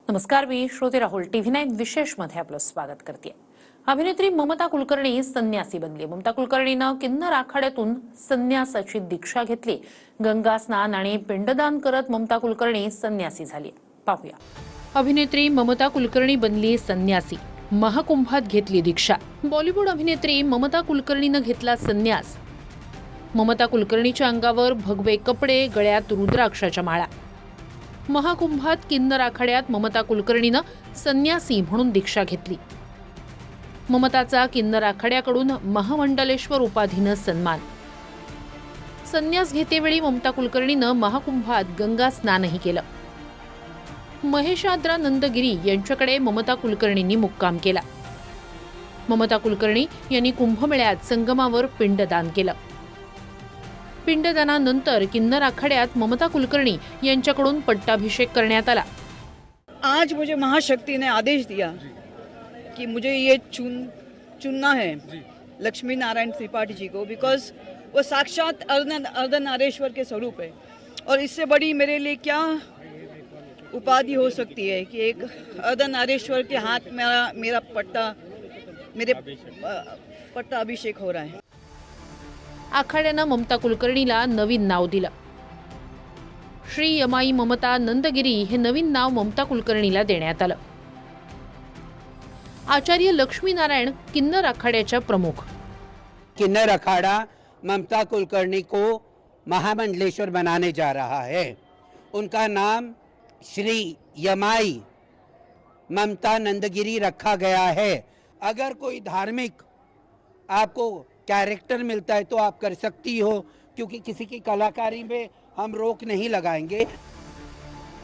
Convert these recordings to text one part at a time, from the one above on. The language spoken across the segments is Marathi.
नमस्कार, मी श्रोते राहुल TV9 विशेष मध्ये आपलं स्वागत करते। अभिनेत्री ममता कुलकर्णी संन्यासी बनली। ममता कुलकर्णीनं किन्नर आखाड्यातून संन्यासाची दीक्षा घेतली। गंगा स्नान आणि पिंडदान करत ममता कुलकर्णी संन्यासी झाली। पाहूया। अभिनेत्री ममता कुलकर्णी बनली संन्यासी, महाकुंभात घेतली दीक्षा। बॉलिवूड अभिनेत्री ममता कुलकर्णीनं घेतला संन्यास। ममता कुलकर्णीच्या अंगावर भगवे कपडे, गळ्यात रुद्राक्षाच्या माळा। महाकुंभात किन्नर आखाड्यात ममता कुलकर्णीनं संन्यासी म्हणून दीक्षा घेतली। ममताचा किन्नर आखाड्याकडून महामंडलेश्वर उपाधीनं सन्मान। संन्यास घेतेवेळी ममता कुलकर्णीनं महाकुंभात गंगा स्नानही केलं। महेशाद्रा नंदगिरी यांच्याकडे ममता कुलकर्णींनी मुक्काम केला। ममता कुलकर्णी यांनी कुंभमेळ्यात संगमावर पिंडदान केलं। पिंडदानानंतर किन्नर आखाड्यात ममता कुलकर्णी यांच्याकडून पट्टाभिषेक करण्यात आला। आज मुझे महाशक्ति ने आदेश दिया कि मुझे ये चुनना है लक्ष्मी नारायण त्रिपाठी जी को, बिकॉज वो साक्षात अर्धनारेश्वर के स्वरूप है। और इससे बड़ी मेरे लिए क्या उपाधि हो सकती है कि एक अर्धनारेश्वर के हाथ मेरा पट्टा अभिषेक हो रहा है। आखाड्यानं ममता कुलकर्णीला नवीन नाव दिलं। श्री यमाई ममता नंदगिरी हे नवीन नाव ममता कुलकर्णीला देण्यात आलं। आचार्य लक्ष्मीनारायण किन्नर आखाड्याच्या प्रमुख। किन्नर अखाड़ा ममता कुलकर्णी को महामंडलेश्वर बनाने जा रहा है। उनका नाम श्री यमाई ममता नंदगिरी रखा गया है। अगर कोई धार्मिक आपको कैरेक्टर मिलता है तो आप कर सकती हो, क्योंकि किसी की कलाकारी में हम रोक नहीं लगाएंगे।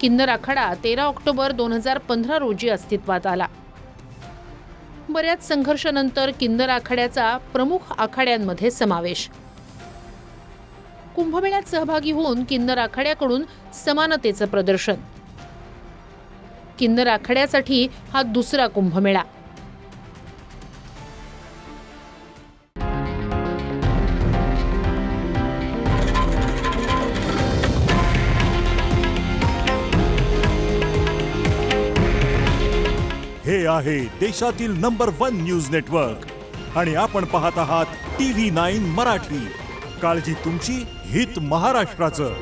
किन्नर आखाडा 13 ऑक्टोबर 2015 रोजी अस्तित्वात आला। बऱ्याच संघर्षानंतर किन्नर आखाड्याचा प्रमुख आखाड्यांमध्ये समावेश। कुंभमेळ्यात सहभागी होऊन किन्नर आखाड्याकडून समानतेचं प्रदर्शन। किन्नर आखाड्यासाठी हा दुसरा कुंभमेळा। हे आहे देशातील नंबर 1 न्यूज नेटवर्क आणि आपण पाहत आहात TV9 मराठी। काळजी तुमची, हित महाराष्ट्राचं।